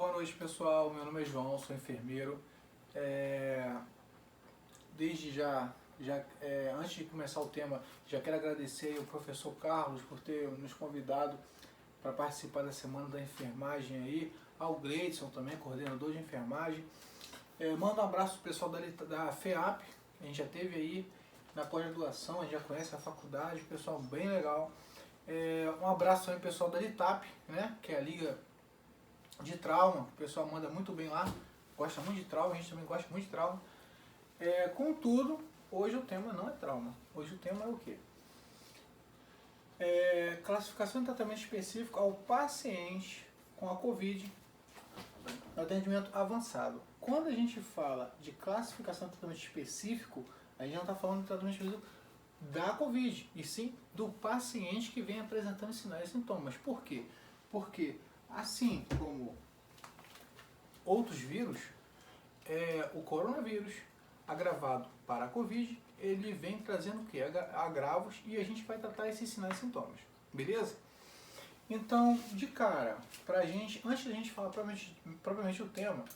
Boa noite, pessoal. Meu nome é João, sou enfermeiro. Desde antes de começar o tema, já quero agradecer ao professor Carlos por ter nos convidado para participar da Semana da Enfermagem aí, ao Gleidson também, coordenador de enfermagem. Mando um abraço pro pessoal da FEAP, a gente já teve aí na pós-graduação, a gente já conhece a faculdade, pessoal bem legal. Um abraço também pro pessoal da LITAP, né, que é a Liga de Trauma, o pessoal manda muito bem lá, gosta muito de trauma, a gente também gosta muito de trauma. Contudo, hoje o tema não é trauma, hoje o tema é o quê? Classificação de tratamento específico ao paciente com a COVID no atendimento avançado. Quando a gente fala de classificação de tratamento específico, a gente não está falando de tratamento específico da COVID, e sim do paciente que vem apresentando sinais e sintomas. Por quê? Porque, assim como outros vírus, o coronavírus agravado para a COVID, ele vem trazendo o quê? Agravos, e a gente vai tratar esses sinais e sintomas, beleza? Então, de cara, pra gente, antes da gente falar propriamente o tema,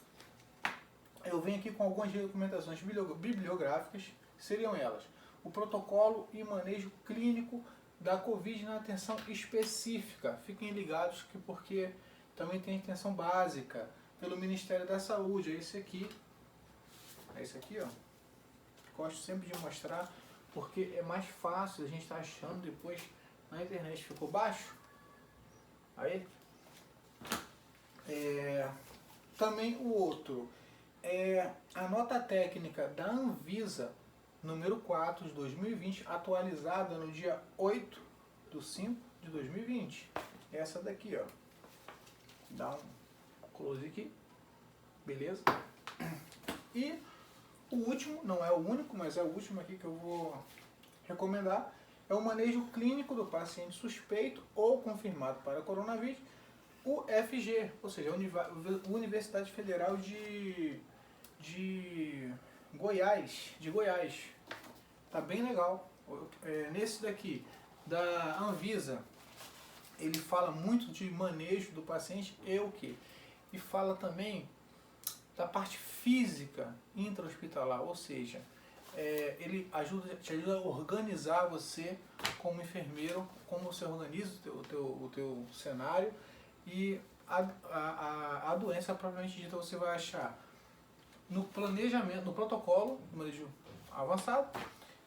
eu venho aqui com algumas recomendações bibliográficas, seriam elas: o protocolo e manejo clínico da COVID na atenção específica. Fiquem ligados porque também tem atenção básica pelo Ministério da Saúde. É esse aqui, ó. Gosto sempre de mostrar porque é mais fácil a gente estar achando depois na internet. Ficou baixo? Aí. Também o outro a nota técnica da Anvisa número 4 de 2020, atualizada no dia 8/5/2020. Essa daqui, ó. Dá um close aqui. Beleza? E o último, não é o único, mas é o último aqui que eu vou recomendar, é o manejo clínico do paciente suspeito ou confirmado para coronavírus, UFG, ou seja, a Universidade Federal de Goiás. Tá bem legal. Nesse daqui, da Anvisa, ele fala muito de manejo do paciente e o quê? E fala também da parte física intra-hospitalar, ou seja, ele te ajuda a organizar você como enfermeiro, como você organiza o teu cenário, e a doença propriamente dita você vai achar no planejamento, no protocolo, no manejo avançado,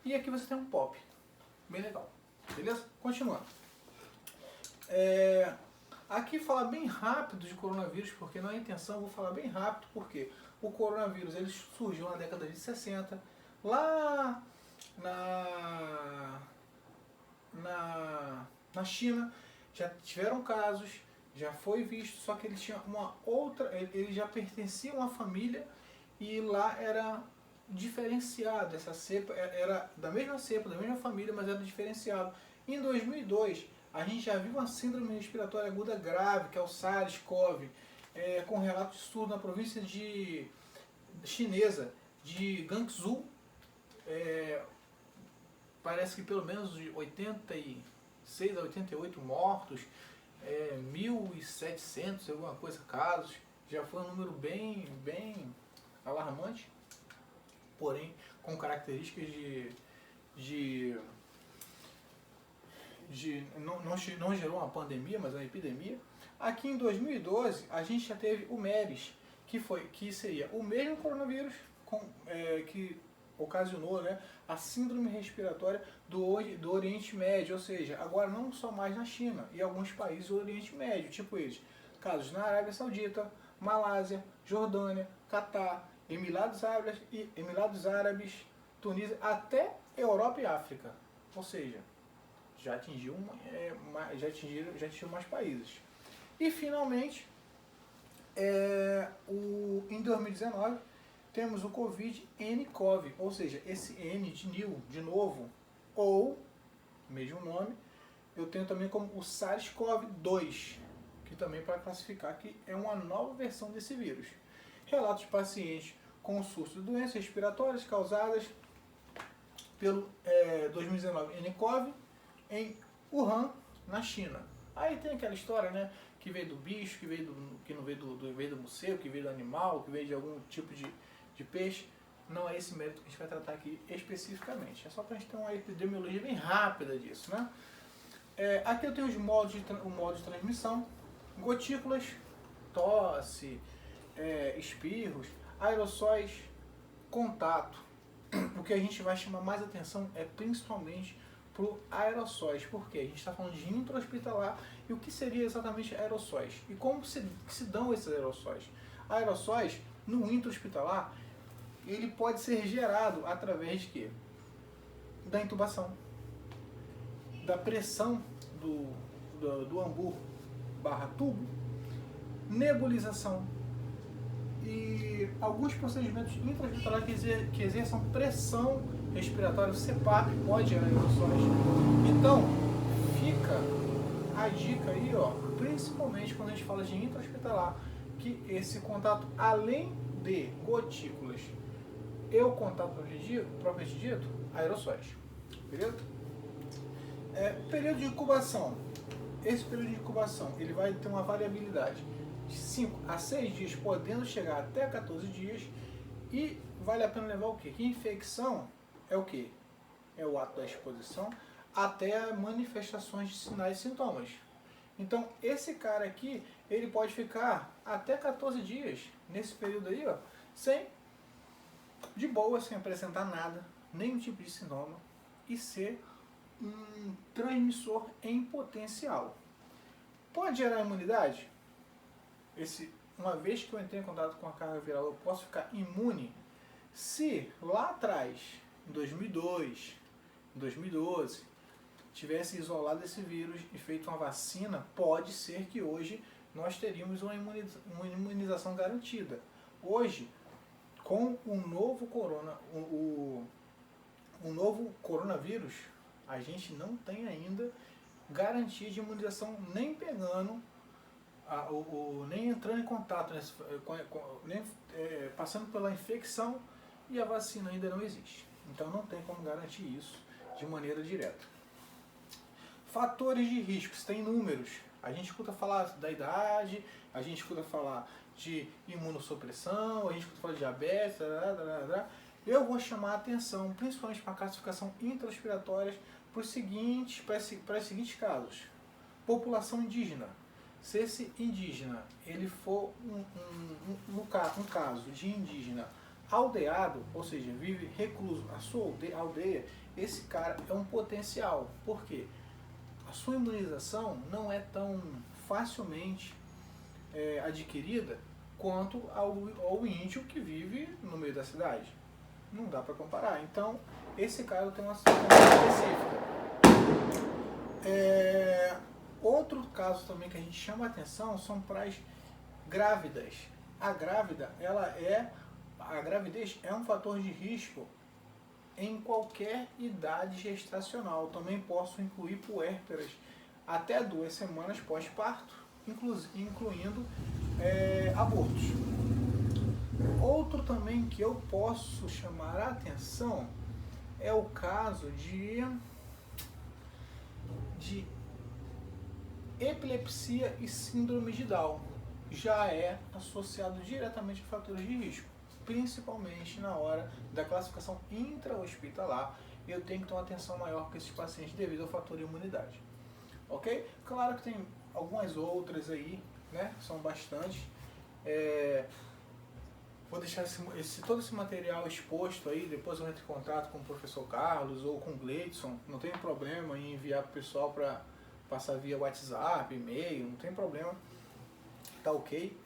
e aqui você tem um POP, bem legal, beleza? Continuando. Aqui falar bem rápido de coronavírus, porque não é a intenção, eu vou falar bem rápido, porque o coronavírus ele surgiu na década de 60, lá na China, já tiveram casos, já foi visto, só que ele tinha uma outra, ele já pertencia a uma família, e lá era diferenciado, essa cepa era da mesma cepa, da mesma família, mas era diferenciado. Em 2002, a gente já viu uma síndrome respiratória aguda grave, que é o SARS-CoV, com relato de estudo na província chinesa de Gansu. Parece que pelo menos de 86 a 88 mortos, 1.700, alguma coisa, casos. Já foi um número bem alarmante, porém com características não gerou uma pandemia, mas uma epidemia. Aqui em 2012 a gente já teve o MERS, que seria o mesmo coronavírus que ocasionou, né, a síndrome respiratória do Oriente Médio, ou seja, agora não só mais na China e alguns países do Oriente Médio, tipo eles, casos na Arábia Saudita, Malásia, Jordânia, Catar, Emirados Árabes, Tunísia, até Europa e África, ou seja, já atingiu mais países. E finalmente, em 2019, temos o Covid-nCoV, ou seja, esse N de new, de novo, ou, mesmo nome, eu tenho também como o SARS-CoV-2, que também para classificar que é uma nova versão desse vírus. Relatos de pacientes com surto de doenças respiratórias causadas pelo 2019 nCoV em Wuhan, na China. Aí tem aquela história, né, que veio do bicho, que não veio veio do morcego, que veio do animal, que veio de algum tipo de peixe. Não é esse mérito que a gente vai tratar aqui especificamente. É só para a gente ter uma epidemiologia bem rápida disso, né? Aqui eu tenho o modo de transmissão, gotículas, tosse, espirros, aerossóis, contato. O que a gente vai chamar mais atenção é principalmente para o aerossóis, porque a gente está falando de intra-hospitalar e o que seria exatamente aerossóis e como se dão esses aerossóis. Aerossóis no intra-hospitalar ele pode ser gerado através de quê? Da intubação, da pressão do ambu barra tubo, nebulização e alguns procedimentos intra-hospitalares que exerçam pressão respiratória. O CPAP pode gerar aerossóis. Então, fica a dica aí, ó, principalmente quando a gente fala de intra-hospitalar, que esse contato, além de gotículas e o contato propriamente dito, aerossóis. Beleza? Período de incubação. Esse período de incubação ele vai ter uma variabilidade de 5 a 6 dias, podendo chegar até 14 dias. E vale a pena levar o quê? Que infecção é o quê? É o ato da exposição até manifestações de sinais e sintomas. Então, esse cara aqui, ele pode ficar até 14 dias, nesse período aí, ó, de boa, sem apresentar nada, nenhum tipo de sintoma, e ser um transmissor em potencial. Pode gerar imunidade? Uma vez que eu entrei em contato com a carga viral, eu posso ficar imune? Se lá atrás, em 2002, em 2012, tivesse isolado esse vírus e feito uma vacina, pode ser que hoje nós teríamos uma imunização garantida. Hoje, com o novo coronavírus, a gente não tem ainda garantia de imunização, nem pegando, nem entrando em contato, nem passando pela infecção, e a vacina ainda não existe. Então não tem como garantir isso de maneira direta. Fatores de risco, tem números. A gente escuta falar da idade, a gente escuta falar de imunossupressão, a gente escuta falar de diabetes, Eu vou chamar a atenção, principalmente para a classificação intra-respiratória, para os seguintes casos. População indígena. Se esse indígena ele for um caso de indígena aldeado, ou seja, vive recluso a sua aldeia, esse cara é um potencial. Por quê? A sua imunização não é tão facilmente adquirida quanto ao índio que vive no meio da cidade. Não dá para comparar. Então, esse caso tem uma situação específica. Outro caso também que a gente chama a atenção são para as grávidas. A gravidez é um fator de risco em qualquer idade gestacional. Também posso incluir puérperas até 2 semanas pós-parto, incluindo abortos. Outro também que eu posso chamar a atenção é o caso de epilepsia e síndrome de Down. Já é associado diretamente a fatores de risco, principalmente na hora da classificação intra-hospitalar. Eu tenho que ter uma atenção maior com esses pacientes devido ao fator de imunidade. Ok? Claro que tem algumas outras aí, né? São bastantes. Vou deixar todo esse material exposto aí, depois eu entro em contato com o professor Carlos ou com o Gleidson. Não tem problema em enviar para o pessoal para passar via WhatsApp, e-mail, não tem problema. Tá ok?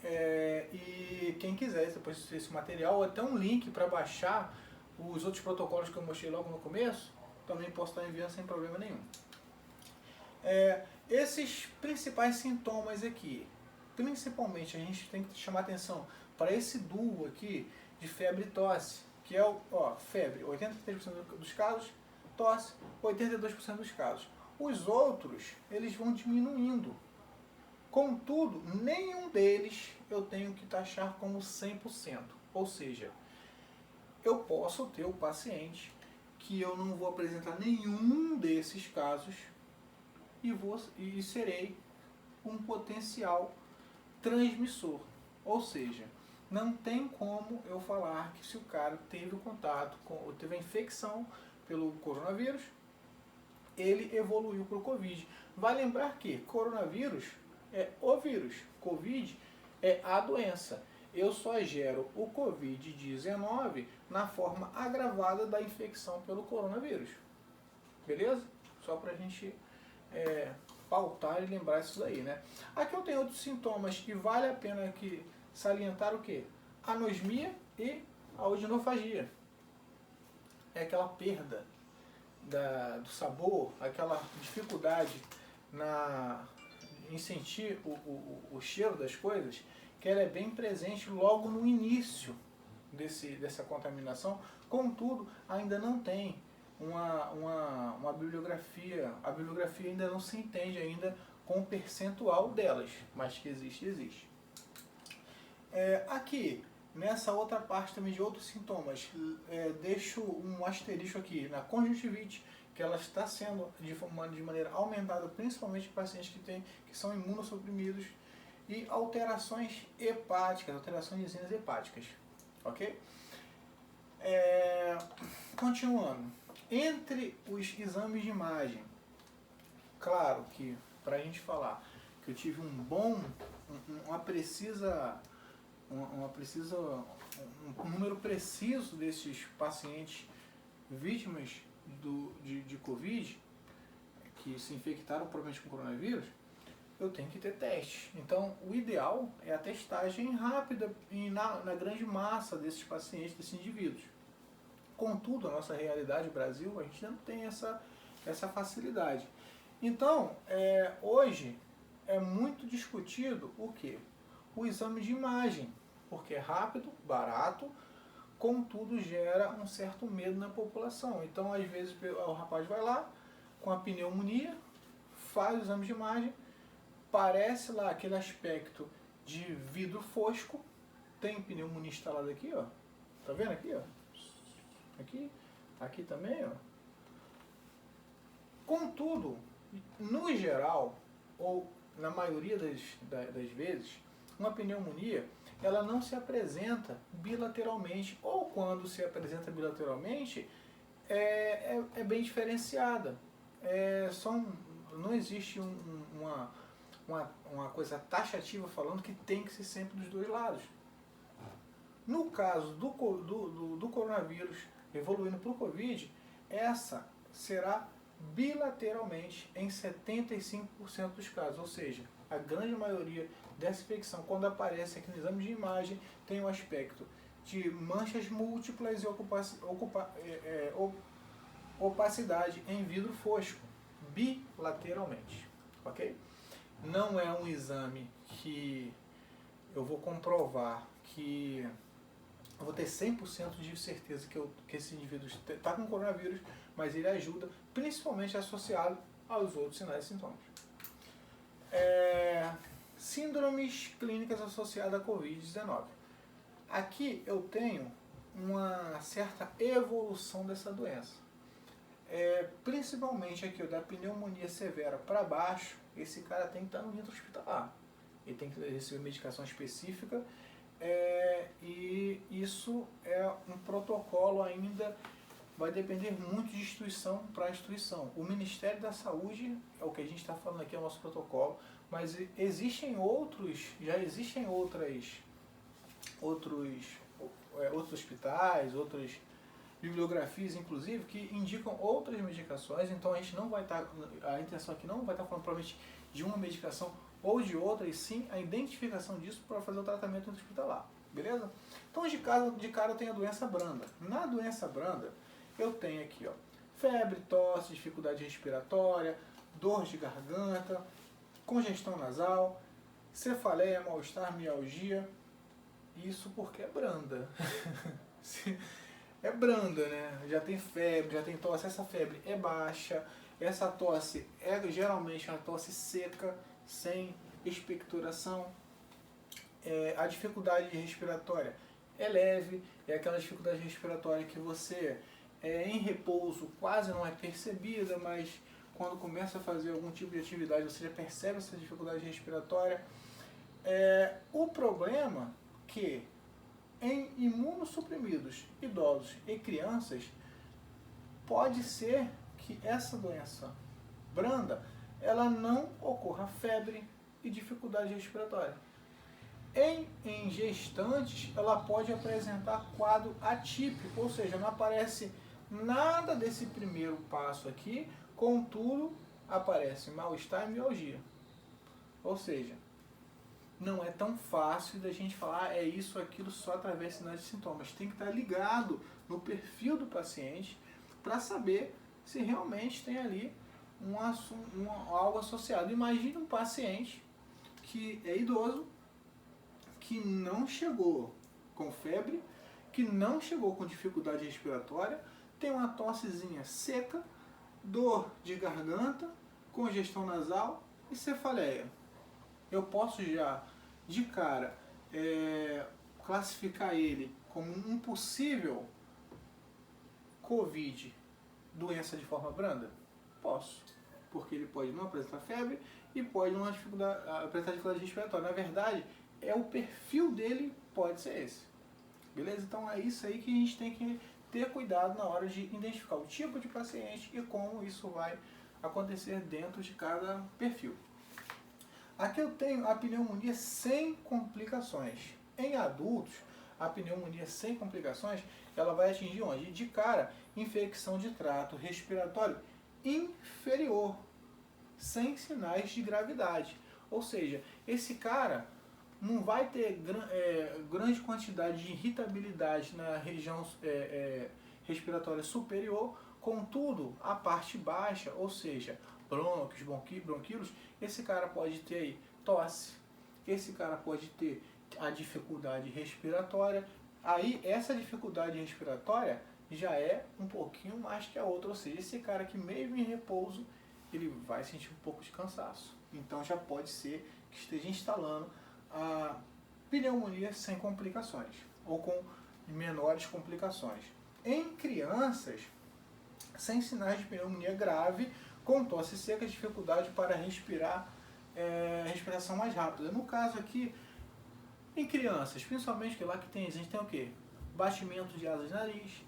E quem quiser depois desse material, ou até um link para baixar os outros protocolos que eu mostrei logo no começo, também posso estar enviando sem problema nenhum. Esses principais sintomas aqui, principalmente a gente tem que chamar atenção para esse duo aqui de febre e tosse, que é febre, 83% dos casos, tosse, 82% dos casos. Os outros, eles vão diminuindo. Contudo, nenhum deles eu tenho que taxar como 100%. Ou seja, eu posso ter o paciente que eu não vou apresentar nenhum desses casos e serei um potencial transmissor. Ou seja, não tem como eu falar que se o cara teve o contato ou teve a infecção pelo coronavírus, ele evoluiu para o Covid. Vai lembrar que coronavírus é o vírus, Covid é a doença. Eu só gero o Covid-19 na forma agravada da infecção pelo coronavírus. Beleza? Só para a gente pautar e lembrar isso daí, né? Aqui eu tenho outros sintomas que vale a pena aqui salientar o quê? Anosmia e audinofagia. É aquela perda do sabor, aquela dificuldade em sentir o cheiro das coisas, que ela é bem presente logo no início dessa contaminação. Contudo, ainda não tem uma bibliografia, a bibliografia ainda não se entende ainda com o percentual delas, mas que existe. Aqui, nessa outra parte também de outros sintomas, deixo um asterisco aqui na conjuntivite, que ela está sendo de maneira aumentada, principalmente em pacientes que são imunossuprimidos, e alterações hepáticas, alterações de enzimas hepáticas, ok? Continuando, entre os exames de imagem, claro que para a gente falar que eu tive um número preciso desses pacientes vítimas de Covid, que se infectaram provavelmente com coronavírus, eu tenho que ter teste. Então, o ideal é a testagem rápida na grande massa desses pacientes, desses indivíduos. Contudo, a nossa realidade, o Brasil, a gente ainda não tem essa facilidade. Então, hoje é muito discutido o quê? O exame de imagem, porque é rápido, barato, contudo gera um certo medo na população. Então, às vezes, o rapaz vai lá com a pneumonia, faz o exame de imagem, parece lá aquele aspecto de vidro fosco, tem pneumonia instalada aqui, ó. Tá vendo aqui, ó? Aqui também, ó. Contudo, no geral, ou na maioria das vezes, uma pneumonia, ela não se apresenta bilateralmente, ou quando se apresenta bilateralmente, é bem diferenciada. Não existe uma coisa taxativa falando que tem que ser sempre dos dois lados. No caso do coronavírus evoluindo para o Covid, essa será bilateralmente em 75% dos casos, ou seja, a grande maioria dessa infecção, quando aparece aqui no exame de imagem, tem um aspecto de manchas múltiplas e opacidade em vidro fosco, bilateralmente, ok? Não é um exame que eu vou comprovar que eu vou ter 100% de certeza que esse indivíduo está com coronavírus, mas ele ajuda, principalmente associado aos outros sinais e sintomas. Síndromes clínicas associadas à Covid-19. Aqui eu tenho uma certa evolução dessa doença. Principalmente aqui, da pneumonia severa para baixo, esse cara tem que estar no centro hospitalar. Ele tem que receber medicação específica, e isso é um protocolo ainda, vai depender muito de instituição para instituição. O Ministério da Saúde, é o que a gente está falando aqui, é o nosso protocolo, mas já existem outros hospitais, outras bibliografias, inclusive, que indicam outras medicações. Então a gente não vai estar, a intenção aqui não vai estar falando provavelmente de uma medicação ou de outra, e sim a identificação disso para fazer o tratamento hospitalar, beleza? Então de cara eu tenho a doença branda. Na doença branda eu tenho aqui, ó, febre, tosse, dificuldade respiratória, dor de garganta, congestão nasal, cefaleia, mal-estar, mialgia. Isso porque é branda. É branda, né? Já tem febre, já tem tosse. Essa febre é baixa, essa tosse é geralmente uma tosse seca, sem expectoração. A dificuldade respiratória é leve, é aquela dificuldade respiratória que você em repouso quase não é percebida, mas quando começa a fazer algum tipo de atividade, você já percebe essa dificuldade respiratória. O problema é que em imunossuprimidos, idosos e crianças, pode ser que essa doença branda ela não ocorra febre e dificuldade respiratória. Em gestantes, ela pode apresentar quadro atípico, ou seja, não aparece nada desse primeiro passo aqui, contudo, aparece mal-estar e mialgia. Ou seja, não é tão fácil da gente falar é isso, aquilo, só através de sinais e sintomas. Tem que estar ligado no perfil do paciente para saber se realmente tem ali algo associado. Imagine um paciente que é idoso, que não chegou com febre, que não chegou com dificuldade respiratória, tem uma tossezinha seca, dor de garganta, congestão nasal e cefaleia. Eu posso já, de cara, classificar ele como um possível COVID, doença de forma branda? Posso, porque ele pode não apresentar febre e pode não apresentar dificuldade respiratória. Na verdade, o perfil dele pode ser esse. Beleza? Então é isso aí que a gente tem que ter cuidado na hora de identificar o tipo de paciente e como isso vai acontecer dentro de cada perfil. Aqui eu tenho a pneumonia sem complicações. Em adultos, a pneumonia sem complicações, ela vai atingir onde? De cara, infecção de trato respiratório inferior, sem sinais de gravidade. Ou seja, esse cara não vai ter grande quantidade de irritabilidade na região respiratória superior, contudo, a parte baixa, ou seja, brônquios, bronquíolos, esse cara pode ter aí tosse, esse cara pode ter a dificuldade respiratória. Aí essa dificuldade respiratória já é um pouquinho mais que a outra, ou seja, esse cara que mesmo em repouso, ele vai sentir um pouco de cansaço. Então já pode ser que esteja instalando a pneumonia sem complicações, ou com menores complicações. Em crianças, sem sinais de pneumonia grave, com tosse seca, dificuldade para respirar, respiração mais rápida. No caso aqui, em crianças, principalmente que lá que tem, a gente tem o quê? Batimento de asas de nariz,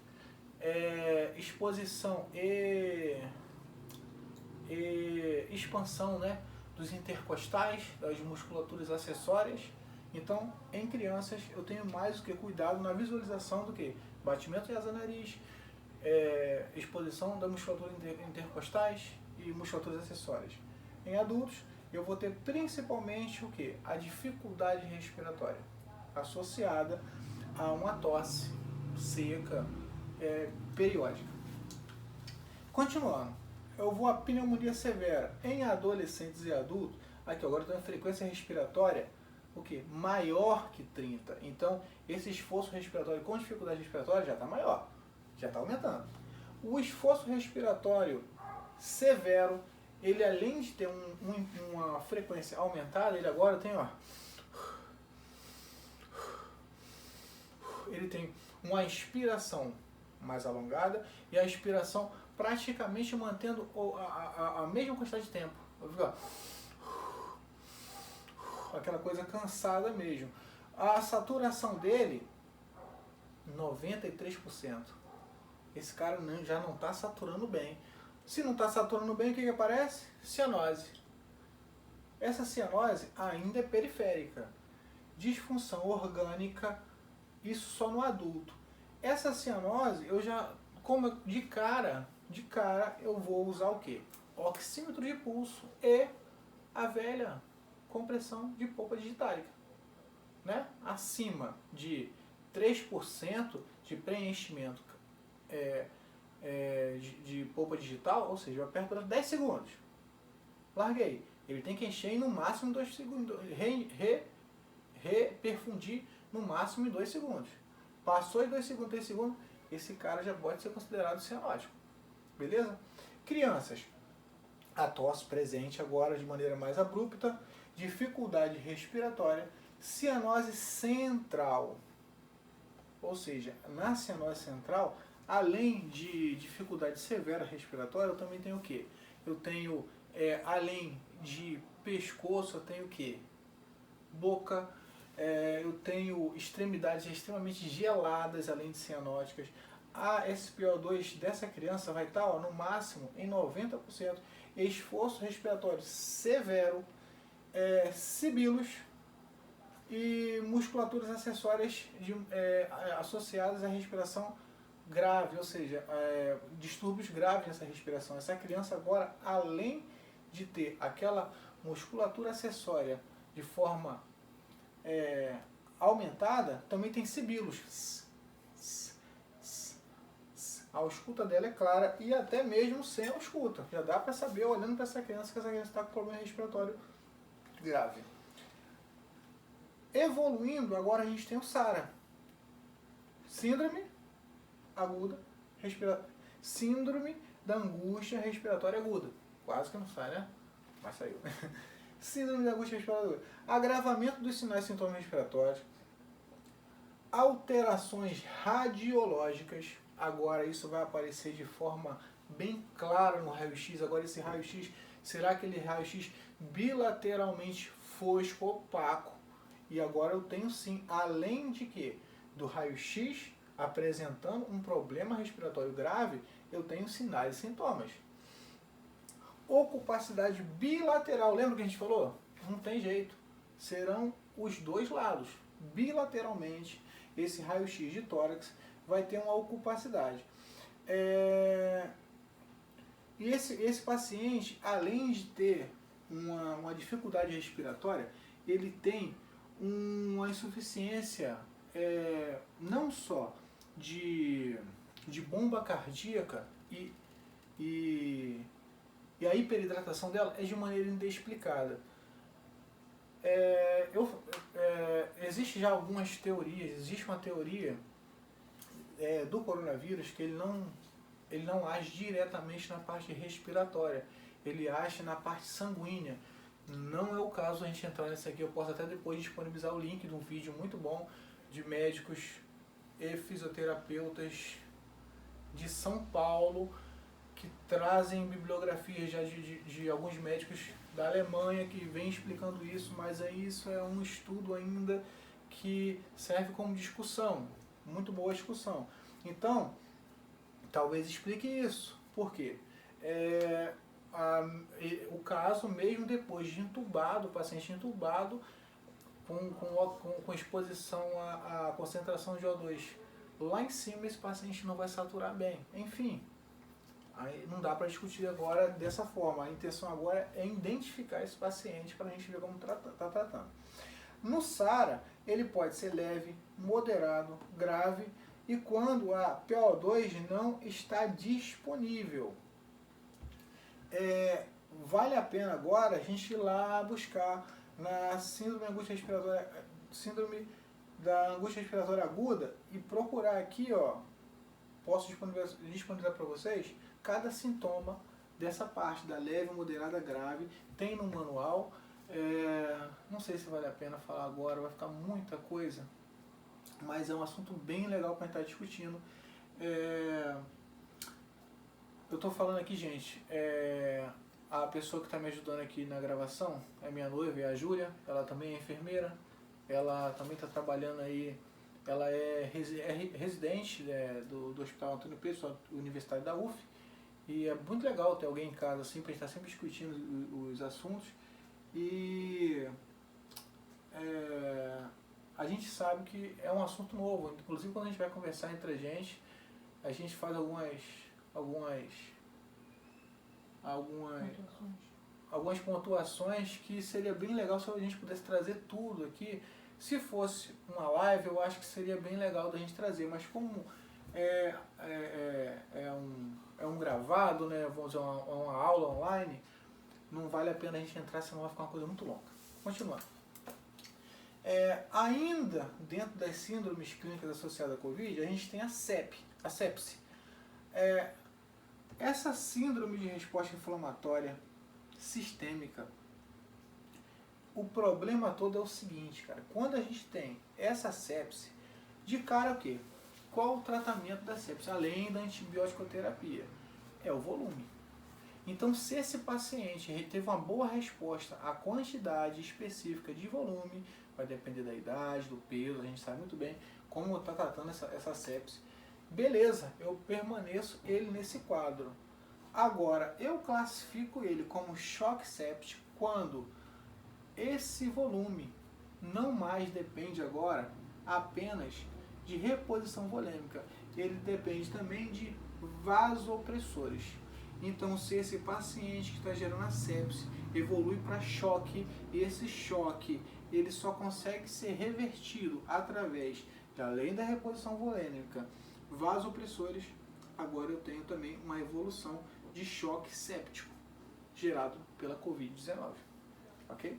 exposição e expansão, né, dos intercostais, das musculaturas acessórias. Então, em crianças, eu tenho mais do que cuidado na visualização do que batimento de asa nariz, exposição da musculatura intercostais e musculaturas acessórias. Em adultos, eu vou ter principalmente o que? A dificuldade respiratória associada a uma tosse seca periódica. Continuando, eu vou a pneumonia severa em adolescentes e adultos. Aqui agora tem uma frequência respiratória o que? Maior que 30. Então, esse esforço respiratório com dificuldade respiratória já está maior, já está aumentando. O esforço respiratório severo, ele além de ter uma frequência aumentada, ele agora tem, ó, ele tem uma inspiração mais alongada e a expiração praticamente mantendo a mesma quantidade de tempo. Vou ficar aquela coisa cansada mesmo. A saturação dele, 93%. Esse cara já não está saturando bem. Se não está saturando bem, o que aparece? Cianose. Essa cianose ainda é periférica. Disfunção orgânica, isso só no adulto. Essa cianose, eu já, de cara, eu vou usar o quê? Oxímetro de pulso e a velha compressão de polpa digitálica, né? Acima de 3% de preenchimento de polpa digital, ou seja, eu aperto durante 10 segundos. Larguei. Ele tem que encher em no máximo 2 segundos. Reperfundir no máximo em 2 segundos. Passou em 2 segundos, 3 segundos, esse cara já pode ser considerado cianótico. Beleza? Crianças. A tosse presente agora de maneira mais abrupta, dificuldade respiratória, cianose central. Ou seja, na cianose central, além de dificuldade severa respiratória, eu também tenho o quê? eu tenho, além de pescoço, eu tenho o quê? Boca, eu tenho extremidades extremamente geladas, além de cianóticas. A SpO2 dessa criança vai estar, ó, no máximo em 90%, esforço respiratório severo, sibilos e musculaturas acessórias associadas à respiração grave, ou seja, distúrbios graves nessa respiração. Essa criança agora, além de ter aquela musculatura acessória de forma aumentada, também tem sibilos. A ausculta dela é clara e até mesmo sem ausculta. Já dá para saber, olhando para essa criança, que essa criança está com problema respiratório grave. Evoluindo, agora a gente tem o SARA. Síndrome aguda, síndrome da angústia respiratória aguda. Quase que não sai, né? Mas saiu. Síndrome da angústia respiratória aguda. Agravamento dos sinais e sintomas respiratórios. Alterações radiológicas. Agora isso vai aparecer de forma bem clara no raio-x. Agora esse raio-x será aquele raio-x bilateralmente fosco, opaco. E agora eu tenho sim, além de que do raio-x apresentando um problema respiratório grave, eu tenho sinais e sintomas. Ocupacidade bilateral, lembra que a gente falou? Não tem jeito. Serão os dois lados. Bilateralmente, esse raio-x de tórax vai ter uma ocupacidade. E esse paciente, além de ter uma dificuldade respiratória, ele tem uma insuficiência não só de bomba cardíaca e a hiperidratação dela é de maneira inexplicada. Existe já algumas teorias, existe uma teoria do coronavírus que ele não age diretamente na parte respiratória, ele age na parte sanguínea. Não é o caso a gente entrar nesse aqui, eu posso até depois disponibilizar o link de um vídeo muito bom de médicos e fisioterapeutas de São Paulo que trazem bibliografias já de alguns médicos da Alemanha que vem explicando isso, mas aí isso é um estudo ainda que serve como discussão, muito boa discussão. Então, talvez explique isso. Por quê? O caso, mesmo depois de entubado, o paciente entubado, com exposição à concentração de O2 lá em cima, esse paciente não vai saturar bem. Enfim, aí não dá para discutir agora dessa forma. A intenção agora é identificar esse paciente para a gente ver como está tratando. No SARA, ele pode ser leve, moderado, grave e quando a PO2 não está disponível. Vale a pena agora a gente ir lá buscar na síndrome da angústia respiratória aguda e procurar aqui, ó, posso disponibilizar para vocês cada sintoma dessa parte da leve, moderada, grave, tem no manual. Não sei se vale a pena falar agora, vai ficar muita coisa, mas é um assunto bem legal para estar discutindo. Eu estou falando aqui, gente, a pessoa que está me ajudando aqui na gravação é minha noiva, é a Júlia, ela também é enfermeira, ela também está trabalhando aí, ela é residente do Hospital Antônio Pedro, Universitário da UF, e é muito legal ter alguém em casa assim, para a gente estar sempre discutindo os assuntos, e a gente sabe que é um assunto novo, inclusive quando a gente vai conversar entre a gente faz algumas pontuações que seria bem legal se a gente pudesse trazer tudo aqui. Se fosse uma live, eu acho que seria bem legal da gente trazer, mas como é um gravado, né, vamos dizer, uma aula online, não vale a pena a gente entrar, senão vai ficar uma coisa muito longa. Continuando. Ainda dentro das síndromes clínicas associadas à Covid, a gente tem a sepse. Essa síndrome de resposta inflamatória sistêmica, o problema todo é o seguinte, cara, quando a gente tem essa sepse, de cara o quê? Qual o tratamento da sepse, além da antibiótico-terapia? É o volume. Então, se esse paciente teve uma boa resposta à quantidade específica de volume, vai depender da idade, do peso, a gente sabe muito bem como está tratando essa sepse. Beleza, eu permaneço ele nesse quadro. Agora, eu classifico ele como choque séptico quando esse volume não mais depende agora apenas de reposição volêmica, ele depende também de vasopressores. Então, se esse paciente que está gerando a sepse evolui para choque, esse choque ele só consegue ser revertido através, além da reposição volêmica, vasopressores, agora eu tenho também uma evolução de choque séptico gerado pela Covid-19. Ok?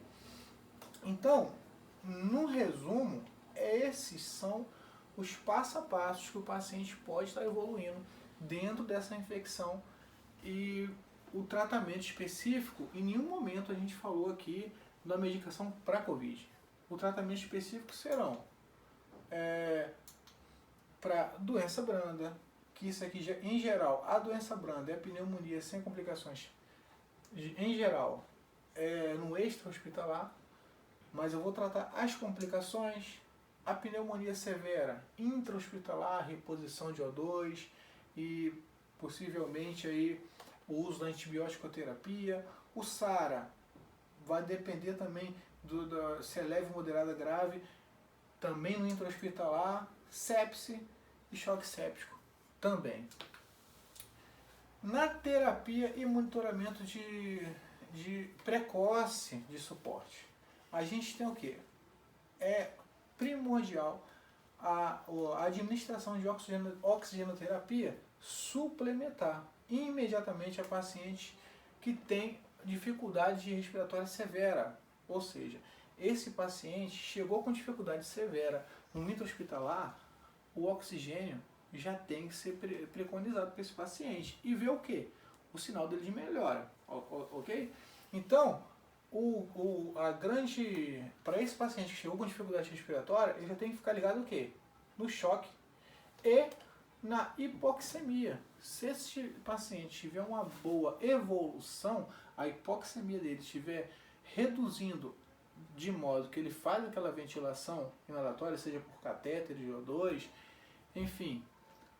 Então, no resumo, esses são os passo a passo que o paciente pode estar evoluindo dentro dessa infecção. E o tratamento específico, em nenhum momento a gente falou aqui da medicação para Covid. O tratamento específico serão para doença branda, que isso aqui, em geral, a doença branda é a pneumonia sem complicações, em geral, no extra-hospitalar, mas eu vou tratar as complicações, a pneumonia severa, intra-hospitalar, reposição de O2 e possivelmente aí o uso da antibiótico-terapia. O SARA vai depender também se é leve, moderada, grave, também no intra-hospitalar, sepse e choque séptico também. Na terapia e monitoramento de precoce de suporte, a gente tem o que? É primordial a administração de oxigenoterapia suplementar imediatamente a paciente que tem dificuldade respiratória severa. Ou seja, esse paciente chegou com dificuldade severa no intra-hospitalar, o oxigênio já tem que ser preconizado para esse paciente. E ver o que? O sinal dele de melhora. Ok? Então, para esse paciente que chegou com dificuldade respiratória, ele já tem que ficar ligado o quê? No choque e na hipoxemia. Se esse paciente tiver uma boa evolução, a hipoxemia dele estiver reduzindo de modo que ele faz aquela ventilação inalatória, seja por catéter de O2, enfim,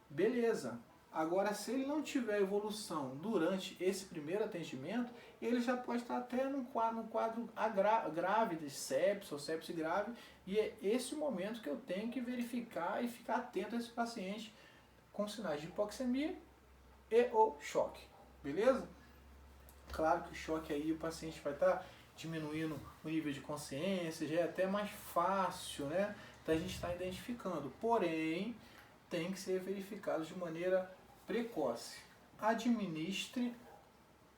beleza. Agora, se ele não tiver evolução durante esse primeiro atendimento, ele já pode estar até num quadro grave de sepse ou sepse grave, e é esse o momento que eu tenho que verificar e ficar atento a esse paciente com sinais de hipoxemia e ou choque, beleza? Claro que o choque aí o paciente vai estar diminuindo o nível de consciência, já é até mais fácil, né, da gente estar identificando, porém tem que ser verificado de maneira precoce. Administre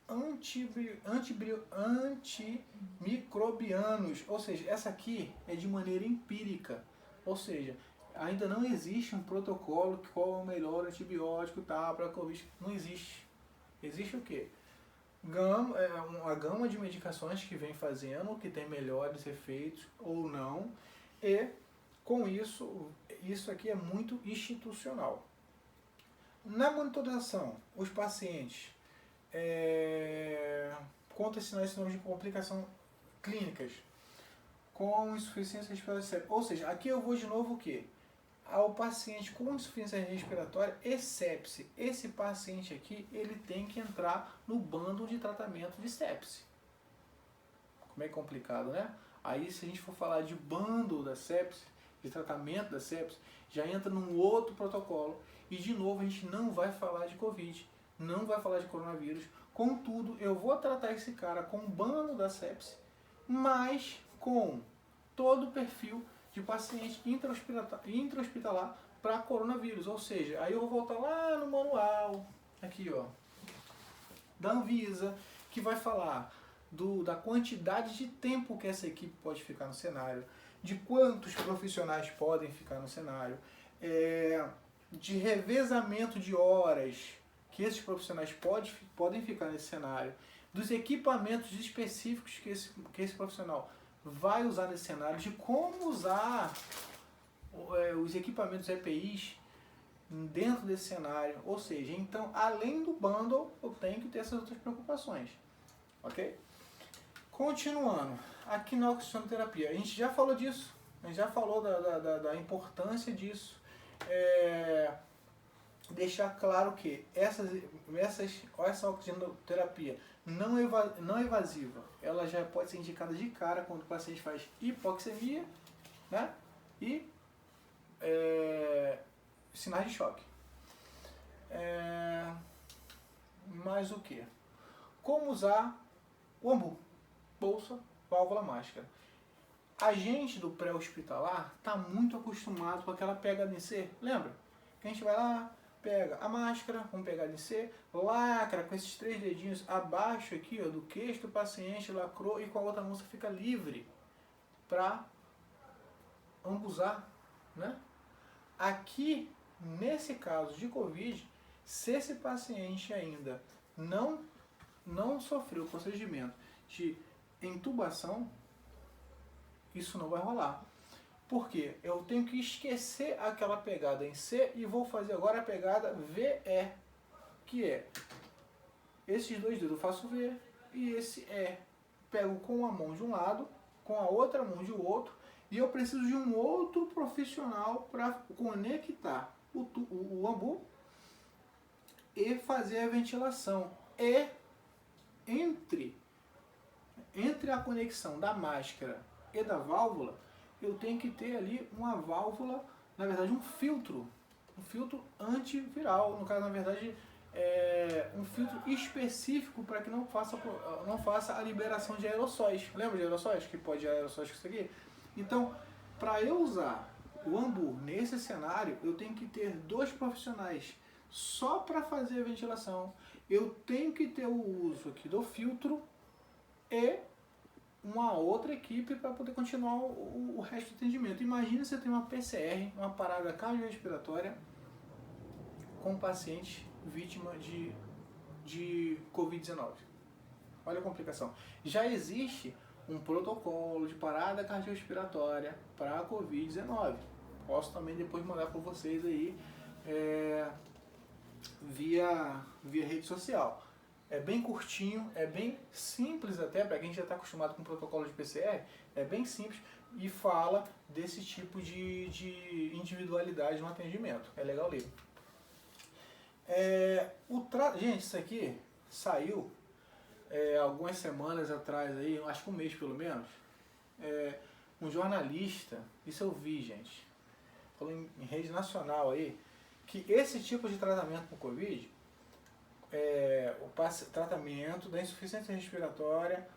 antimicrobianos, ou seja, essa aqui é de maneira empírica, ou seja, ainda não existe um protocolo que qual é o melhor antibiótico para Covid, não existe. Existe o quê? Uma gama de medicações que vem fazendo, que tem melhores efeitos ou não, e com isso aqui é muito institucional. Na monitorização, os pacientes contra sinais e sintomas de complicação clínicas com insuficiência respiratória, ou seja, aqui eu vou de novo o quê? Ao paciente com insuficiência respiratória e sepse. Esse paciente aqui, ele tem que entrar no bando de tratamento de sepse. Como é complicado, né? Aí, se a gente for falar de bando da sepse, de tratamento da sepse, já entra num outro protocolo. E, de novo, a gente não vai falar de Covid, não vai falar de coronavírus. Contudo, eu vou tratar esse cara com o bando da sepse, mas com todo o perfil de paciente intra-hospitalar para coronavírus. Ou seja, aí eu vou voltar lá no manual, aqui ó, da Anvisa, que vai falar da quantidade de tempo que essa equipe pode ficar no cenário, de quantos profissionais podem ficar no cenário, de revezamento de horas que esses profissionais podem ficar nesse cenário, dos equipamentos específicos que esse profissional vai usar nesse cenário, de como usar os equipamentos EPIs, dentro desse cenário. Ou seja, então, além do bundle, eu tenho que ter essas outras preocupações. Ok? Continuando, aqui na oxigenoterapia, a gente já falou disso, a gente já falou da importância disso. Deixar claro que essa oxigenoterapia não invasiva, ela já pode ser indicada de cara quando o paciente faz hipoxemia, né? E sinais de choque. Mais o que? Como usar o ambu, bolsa, válvula, máscara. A gente do pré-hospitalar está muito acostumado com aquela pegada em C, lembra? Que a gente vai lá, pega a máscara, vamos pegar em C, lacra com esses 3 dedinhos abaixo aqui, ó, do queixo do paciente, lacrou e com a outra mão você fica livre para ambusar, né? Aqui, nesse caso de Covid, se esse paciente ainda não sofreu o procedimento de intubação, isso não vai rolar. Porque eu tenho que esquecer aquela pegada em C e vou fazer agora a pegada VE, que é esses 2 dedos eu faço V e esse E. Pego com a mão de um lado, com a outra mão de outro, e eu preciso de um outro profissional para conectar o ambu e fazer a ventilação. E entre a conexão da máscara e da válvula, eu tenho que ter ali uma válvula, na verdade um filtro antiviral, no caso, na verdade, um filtro específico para que não faça a liberação de aerossóis. Lembra de aerossóis? Que pode ir aerossóis com isso aqui? Então, para eu usar o ambu nesse cenário, eu tenho que ter 2 profissionais só para fazer a ventilação. Eu tenho que ter o uso aqui do filtro e uma outra equipe para poder continuar o resto do atendimento. Imagina você tem uma PCR, uma parada cardiorrespiratória, com paciente vítima de Covid-19. Olha a complicação. Já existe um protocolo de parada cardiorrespiratória para a Covid-19. Posso também depois mandar para vocês aí via rede social. É bem curtinho, é bem simples até, para quem já está acostumado com o protocolo de PCR, é bem simples e fala desse tipo de individualidade no atendimento. É legal ler. Gente, isso aqui saiu algumas semanas atrás, aí, acho que um mês pelo menos, um jornalista, isso eu vi, gente, falou em rede nacional aí, que esse tipo de tratamento para o Covid, o tratamento da insuficiência respiratória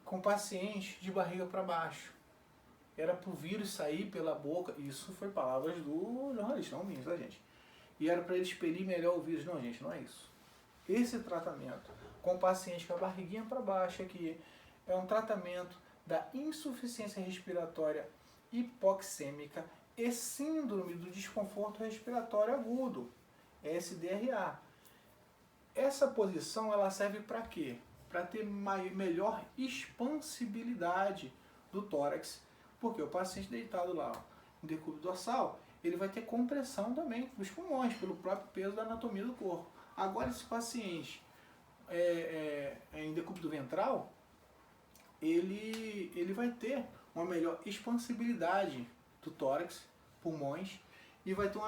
com paciente de barriga para baixo. Era para o vírus sair pela boca, isso foi palavras do jornalista, não minhas, tá, gente? E era para ele expelir melhor o vírus. Não, gente, não é isso. Esse tratamento com paciente com a barriguinha para baixo aqui é um tratamento da insuficiência respiratória hipoxêmica e síndrome do desconforto respiratório agudo, SDRA. Essa posição ela serve para quê? Para ter melhor expansibilidade do tórax, porque o paciente deitado lá no decúbito dorsal, ele vai ter compressão também dos pulmões, pelo próprio peso da anatomia do corpo. Agora, esse paciente em decúbito ventral, ele vai ter uma melhor expansibilidade do tórax, pulmões, e vai ter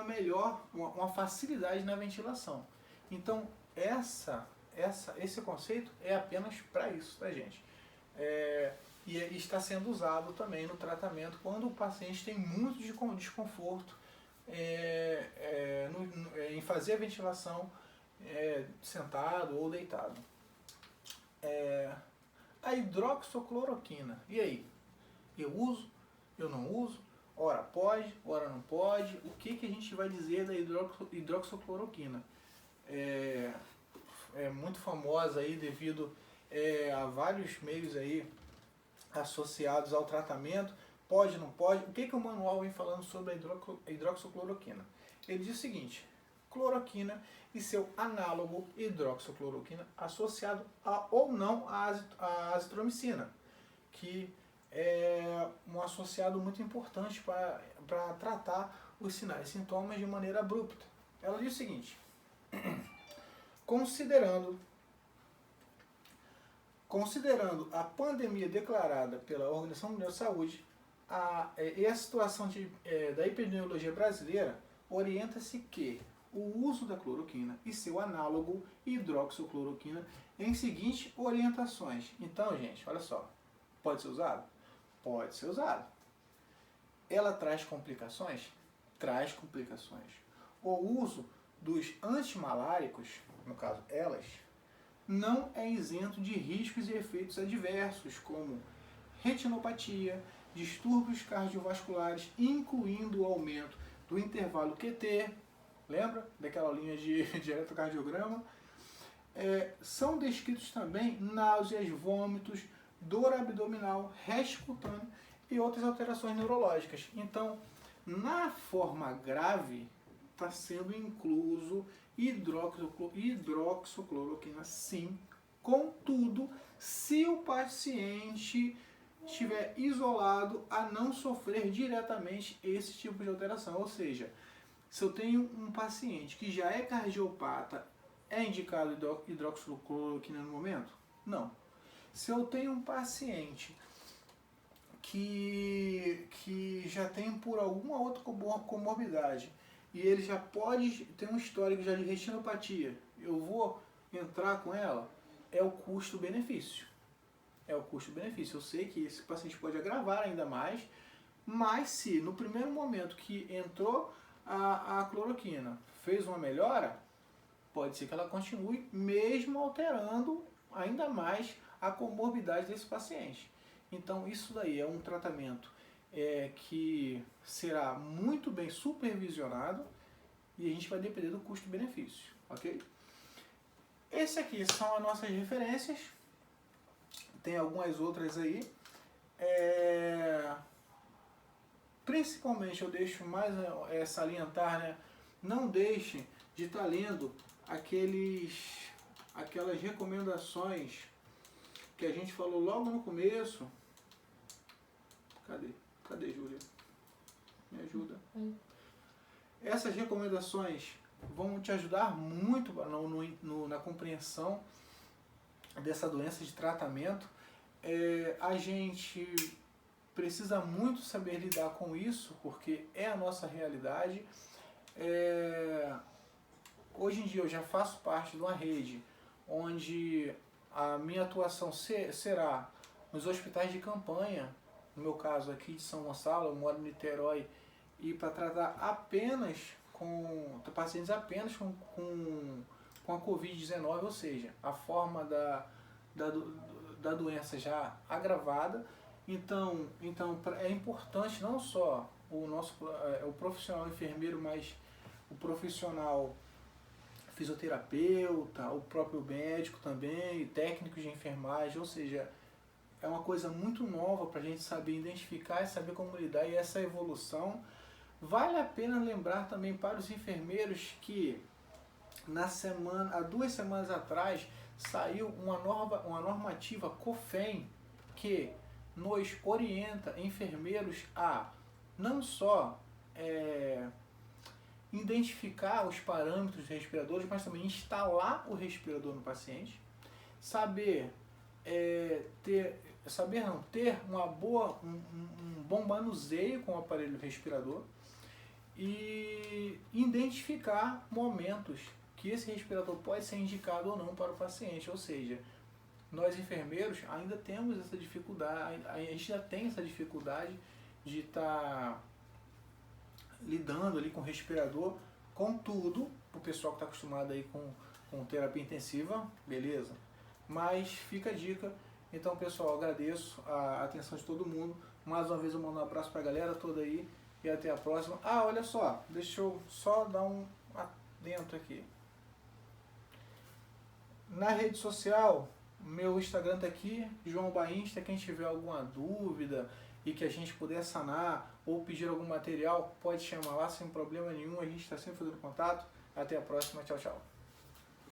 uma facilidade na ventilação. Então, esse conceito é apenas para isso, tá, gente? E está sendo usado também no tratamento quando o paciente tem muito desconforto em fazer a ventilação sentado ou deitado. A hidroxicloroquina, e aí? Eu uso? Eu não uso? Ora pode, ora não pode. O que a gente vai dizer da hidroxicloroquina? É muito famosa aí devido a vários meios aí associados ao tratamento. Pode, não pode? O que o manual vem falando sobre a hidroxicloroquina? Ele diz o seguinte: cloroquina e seu análogo hidroxicloroquina associado ou não à azitromicina, que é um associado muito importante para tratar os sinais e sintomas de maneira abrupta. Ela diz o seguinte: considerando a pandemia declarada pela Organização Mundial de Saúde e a situação da epidemiologia brasileira, orienta-se que o uso da cloroquina e seu análogo hidroxicloroquina em seguintes orientações. Então, gente, olha só, pode ser usado? Pode ser usado. Ela traz complicações? Traz complicações. O uso dos antimaláricos, no caso elas, não é isento de riscos e efeitos adversos, como retinopatia, distúrbios cardiovasculares, incluindo o aumento do intervalo QT, lembra daquela linha de eletrocardiograma? São descritos também náuseas, vômitos, dor abdominal, resto cutâneo e outras alterações neurológicas. Então, na forma grave, está sendo incluso hidroxicloroquina, sim. Contudo, se o paciente estiver isolado a não sofrer diretamente esse tipo de alteração, ou seja, se eu tenho um paciente que já é cardiopata, é indicado hidroxicloroquina no momento? Não. Se eu tenho um paciente que já tem por alguma outra comorbidade e ele já pode ter um histórico já de retinopatia, eu vou entrar com ela? É o custo-benefício. É o custo-benefício. Eu sei que esse paciente pode agravar ainda mais, mas se no primeiro momento que entrou a cloroquina fez uma melhora, pode ser que ela continue mesmo alterando ainda mais a comorbidade desse paciente. Então isso daí é um tratamento que será muito bem supervisionado e a gente vai depender do custo-benefício, ok? Esse aqui são as nossas referências, tem algumas outras aí. Principalmente eu deixo mais salientar, né? Não deixe de estar lendo aquelas recomendações que a gente falou logo no começo. Cadê, Júlia? Me ajuda. Essas recomendações vão te ajudar muito na compreensão dessa doença, de tratamento. A gente precisa muito saber lidar com isso, porque é a nossa realidade. Hoje em dia eu já faço parte de uma rede onde a minha atuação será nos hospitais de campanha, no meu caso aqui de São Gonçalo, eu moro em Niterói, e para tratar apenas com pacientes apenas com a Covid-19, ou seja, a forma da doença já agravada. Então é importante não só o profissional enfermeiro, mas o profissional fisioterapeuta, o próprio médico também, e técnicos de enfermagem, ou seja, é uma coisa muito nova para a gente saber identificar e saber como lidar, e essa evolução. Vale a pena lembrar também para os enfermeiros que há 2 semanas atrás saiu uma normativa COFEM que nos orienta enfermeiros a não só identificar os parâmetros respiradores, mas também instalar o respirador no paciente, ter um bom manuseio com o aparelho respirador e identificar momentos que esse respirador pode ser indicado ou não para o paciente. Ou seja, nós enfermeiros ainda temos essa dificuldade, a gente já tem essa dificuldade de estar lidando ali com o respirador. Contudo, o pessoal que está acostumado aí com terapia intensiva, beleza? Mas fica a dica. Então, pessoal, agradeço a atenção de todo mundo. Mais uma vez eu mando um abraço para a galera toda aí e até a próxima. Olha só, deixa eu só dar um adentro aqui. Na rede social, meu Instagram tá aqui, João Bainsta. Quem tiver alguma dúvida e que a gente puder sanar ou pedir algum material, pode chamar lá sem problema nenhum. A gente está sempre fazendo contato. Até a próxima. Tchau, tchau.